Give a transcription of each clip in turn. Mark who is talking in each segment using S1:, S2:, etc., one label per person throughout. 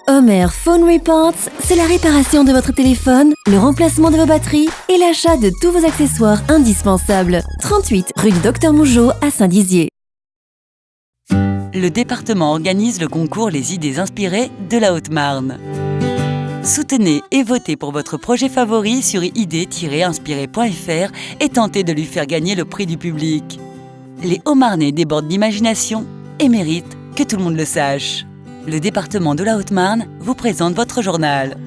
S1: Homer Phone Reports, c'est la réparation de votre téléphone, le remplacement de vos batteries et l'achat de tous vos accessoires indispensables. 38 rue du Docteur Mougeot à Saint-Dizier.
S2: Le département organise le concours Les idées inspirées de la Haute-Marne. Soutenez et votez pour votre projet favori sur idées-inspirées.fr et tentez de lui faire gagner le prix du public. Les Hauts-Marnais débordent d'imagination et méritent que tout le monde le sache. Le département de la Haute-Marne vous présente votre journal.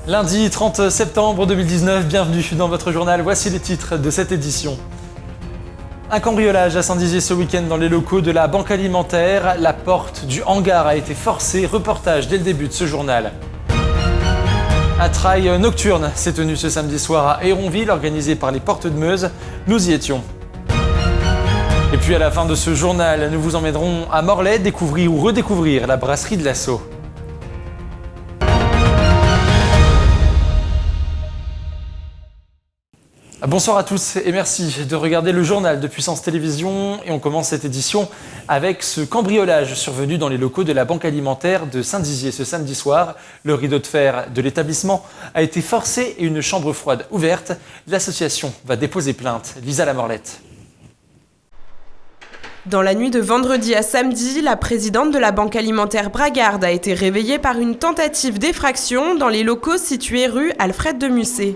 S3: Lundi 30 septembre 2019, bienvenue dans votre journal. Voici les titres de cette édition. Un cambriolage à Saint-Dizier ce week-end dans les locaux de la Banque Alimentaire. La porte du hangar a été forcée. Reportage dès le début de ce journal. Un trail nocturne s'est tenu ce samedi soir à Héronville, organisé par les Portes de Meuse. Nous y étions. Et puis à la fin de ce journal, nous vous emmènerons à Morlaix découvrir ou redécouvrir la brasserie de l'Assaut. Bonsoir à tous et merci de regarder le journal de Puissance Télévisions. Et on commence cette édition avec ce cambriolage survenu dans les locaux de la Banque Alimentaire de Saint-Dizier ce samedi soir. Le rideau de fer de l'établissement a été forcé et une chambre froide ouverte. L'association va déposer plainte. Lisa Lamorlette.
S4: Dans la nuit de vendredi à samedi, la présidente de la Banque Alimentaire Bragarde a été réveillée par une tentative d'effraction dans les locaux situés rue Alfred de Musset.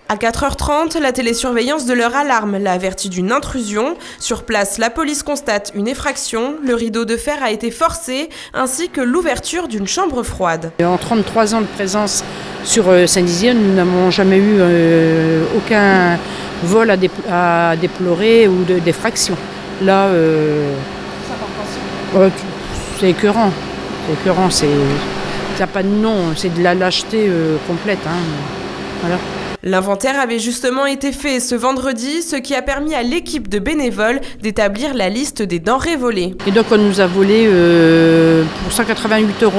S4: À 4h30, la télésurveillance de leur alarme l'a averti d'une intrusion. Sur place, la police constate une effraction. Le rideau de fer a été forcé, ainsi que l'ouverture d'une chambre froide.
S5: En 33 ans de présence sur Saint-Dizier, nous n'avons jamais eu aucun vol à déplorer ou d'effraction. Là, c'est écœurant. C'est écœurant, ça n'a pas de nom, c'est de la lâcheté complète. Voilà.
S4: L'inventaire avait justement été fait ce vendredi, ce qui a permis à l'équipe de bénévoles d'établir la liste des denrées volées.
S5: Et donc on nous a volé pour 188 €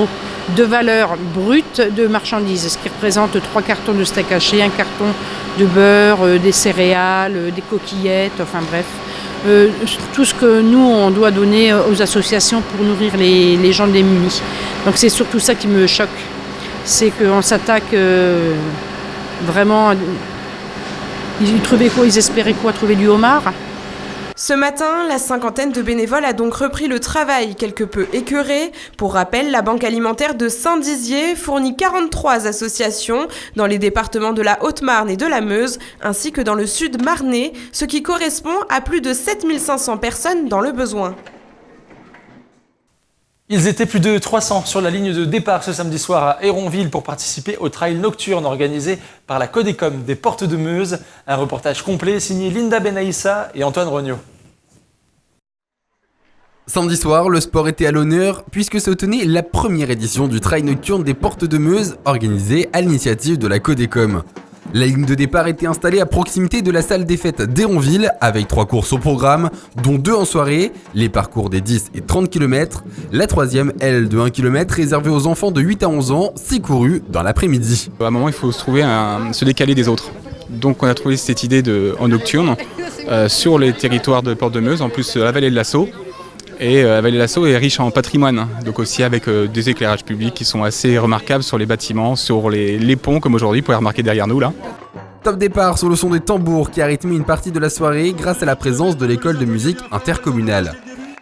S5: de valeur brute de marchandises, ce qui représente 3 cartons de steak haché, un carton de beurre, des céréales, des coquillettes, enfin bref. Tout ce que nous on doit donner aux associations pour nourrir les gens démunis. Donc c'est surtout ça qui me choque, c'est qu'on s'attaque... Vraiment, ils trouvaient quoi? Ils espéraient quoi? Trouver du homard?
S4: Ce matin, la cinquantaine de bénévoles a donc repris le travail, quelque peu écœuré. Pour rappel, la Banque Alimentaire de Saint-Dizier fournit 43 associations dans les départements de la Haute-Marne et de la Meuse, ainsi que dans le sud marnais, ce qui correspond à plus de 7500 personnes dans le besoin.
S3: Ils étaient plus de 300 sur la ligne de départ ce samedi soir à Héronville pour participer au trail nocturne organisé par la Codecom des Portes de Meuse. Un reportage complet signé Linda Benaïssa et Antoine Regnault.
S6: Samedi soir, le sport était à l'honneur puisque se tenait la première édition du trail nocturne des Portes de Meuse organisé à l'initiative de la Codecom. La ligne de départ était installée à proximité de la salle des fêtes d'Héronville avec 3 courses au programme, dont 2 en soirée, les parcours des 10 et 30 km. La troisième, elle, de 1 km, réservée aux enfants de 8 à 11 ans, s'est courue dans l'après-midi.
S7: À un moment, il faut se décaler des autres. Donc on a trouvé cette idée en nocturne sur les territoires de Porte de Meuse, en plus la vallée de l'Assaut. Et la vallée de l'Assaut est riche en patrimoine, donc aussi avec des éclairages publics qui sont assez remarquables sur les bâtiments, sur les ponts comme aujourd'hui, vous pouvez remarquer derrière nous là.
S6: Top départ sur le son des tambours qui a rythmé une partie de la soirée grâce à la présence de l'école de musique intercommunale.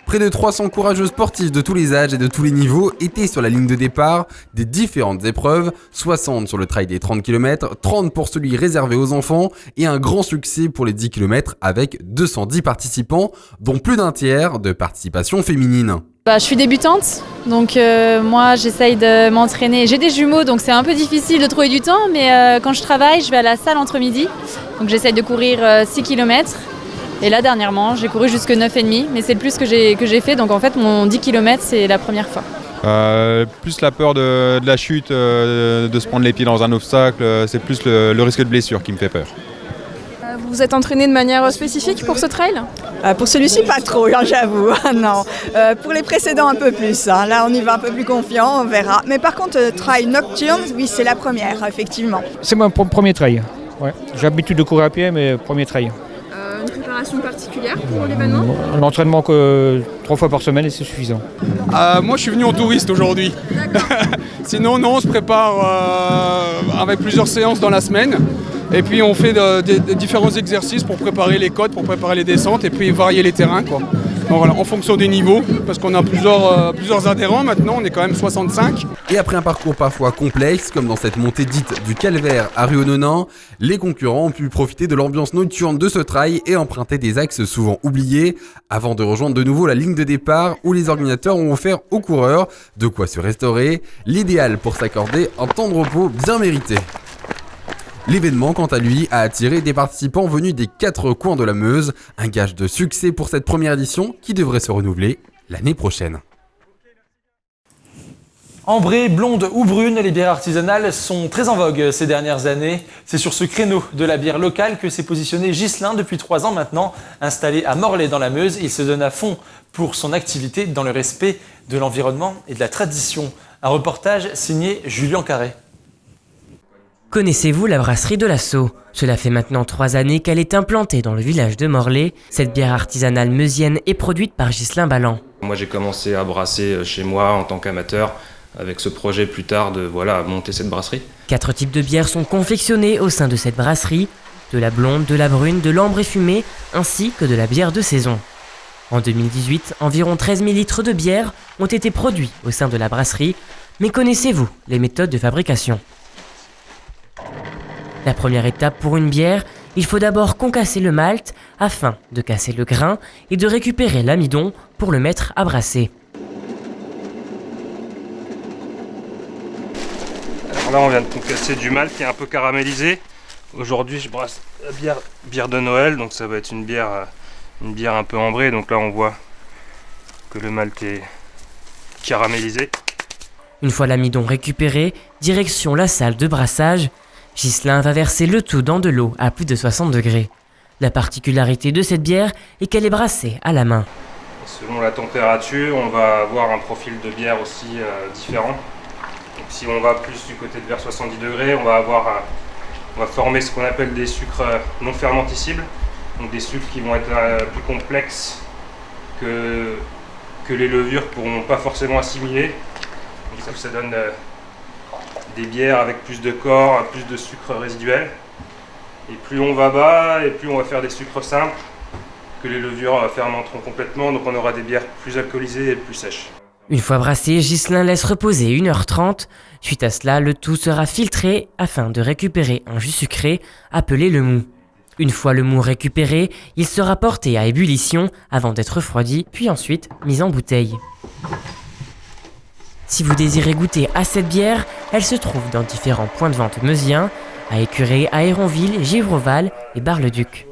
S6: Près de 300 courageux sportifs de tous les âges et de tous les niveaux étaient sur la ligne de départ des différentes épreuves, 60 sur le trail des 30 km, 30 pour celui réservé aux enfants et un grand succès pour les 10 km avec 210 participants, dont plus d'un tiers de participation féminine.
S8: Je suis débutante, donc moi j'essaye de m'entraîner. J'ai des jumeaux, donc c'est un peu difficile de trouver du temps, mais quand je travaille, je vais à la salle entre midi, donc j'essaye de courir 6 km. Et là, dernièrement, j'ai couru jusque 9,5, mais c'est le plus que j'ai fait. Donc en fait, mon 10 km, c'est la première fois.
S9: Plus la peur de la chute, de se prendre les pieds dans un obstacle, c'est plus le risque de blessure qui me fait peur.
S10: Vous vous êtes entraîné de manière spécifique pour ce trail ?
S11: Pour celui-ci, pas trop, j'avoue. Non. Pour les précédents, un peu plus. Là, on y va un peu plus confiant, on verra. Mais par contre, trail nocturne, oui, c'est la première, effectivement.
S12: C'est mon premier trail. Ouais. J'ai l'habitude de courir à pied, mais premier trail.
S10: Une préparation particulière pour l'événement ?
S12: L'entraînement que 3 fois par semaine et c'est suffisant.
S13: Moi je suis venu en touriste aujourd'hui. Sinon non, on se prépare avec plusieurs séances dans la semaine. Et puis on fait différents exercices pour préparer les côtes, pour préparer les descentes et puis varier les terrains, quoi. Donc voilà, en fonction des niveaux, parce qu'on a plusieurs adhérents maintenant, on est quand même 65.
S6: Et après un parcours parfois complexe, comme dans cette montée dite du Calvaire à Ruaunonin, les concurrents ont pu profiter de l'ambiance nocturne de ce trail et emprunter des axes souvent oubliés, avant de rejoindre de nouveau la ligne de départ où les organisateurs ont offert aux coureurs de quoi se restaurer, l'idéal pour s'accorder un temps de repos bien mérité. L'événement, quant à lui, a attiré des participants venus des 4 coins de la Meuse, un gage de succès pour cette première édition qui devrait se renouveler l'année prochaine.
S3: Ambrée, blonde ou brune, les bières artisanales sont très en vogue ces dernières années. C'est sur ce créneau de la bière locale que s'est positionné Ghislain depuis 3 ans maintenant. Installé à Morlaix dans la Meuse, il se donne à fond pour son activité dans le respect de l'environnement et de la tradition. Un reportage signé Julien Carré.
S14: Connaissez-vous la brasserie de l'Assaut ? Cela fait maintenant 3 années qu'elle est implantée dans le village de Morlaix. Cette bière artisanale meusienne est produite par Ghislain Balland.
S15: Moi j'ai commencé à brasser chez moi en tant qu'amateur, avec ce projet plus tard de monter cette brasserie.
S14: 4 types de bières sont confectionnées au sein de cette brasserie, de la blonde, de la brune, de l'ambrée fumée, ainsi que de la bière de saison. En 2018, environ 13 000 litres de bière ont été produits au sein de la brasserie, mais connaissez-vous les méthodes de fabrication ? La première étape pour une bière, il faut d'abord concasser le malt afin de casser le grain et de récupérer l'amidon pour le mettre à brasser.
S15: Alors là on vient de concasser du malt qui est un peu caramélisé. Aujourd'hui je brasse la bière de Noël, donc ça va être une bière un peu ambrée. Donc là on voit que le malt est caramélisé.
S14: Une fois l'amidon récupéré, direction la salle de brassage. Ghislain va verser le tout dans de l'eau à plus de 60 degrés. La particularité de cette bière est qu'elle est brassée à la main.
S15: Selon la température, on va avoir un profil de bière aussi différent. Donc, si on va plus du côté de vers 70 degrés, on va former ce qu'on appelle des sucres non fermentescibles. Donc des sucres qui vont être plus complexes que les levures ne pourront pas forcément assimiler. Donc ça donne des bières avec plus de corps, plus de sucre résiduel. Et plus on va bas, et plus on va faire des sucres simples que les levures fermenteront complètement. Donc on aura des bières plus alcoolisées et plus sèches.
S14: Une fois brassé, Ghislain laisse reposer 1h30. Suite à cela, le tout sera filtré afin de récupérer un jus sucré appelé le mou. Une fois le mou récupéré, il sera porté à ébullition avant d'être refroidi, puis ensuite mis en bouteille. Si vous désirez goûter à cette bière, elle se trouve dans différents points de vente meusiens, à Écureuil, à Héronville, Givreval et Bar-le-Duc.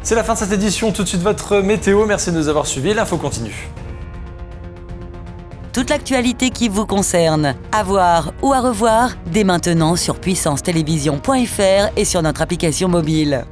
S3: C'est la fin de cette édition, tout de suite votre météo, merci de nous avoir suivis, l'info continue.
S2: Toute l'actualité qui vous concerne, à voir ou à revoir, dès maintenant sur puissancetélévision.fr et sur notre application mobile.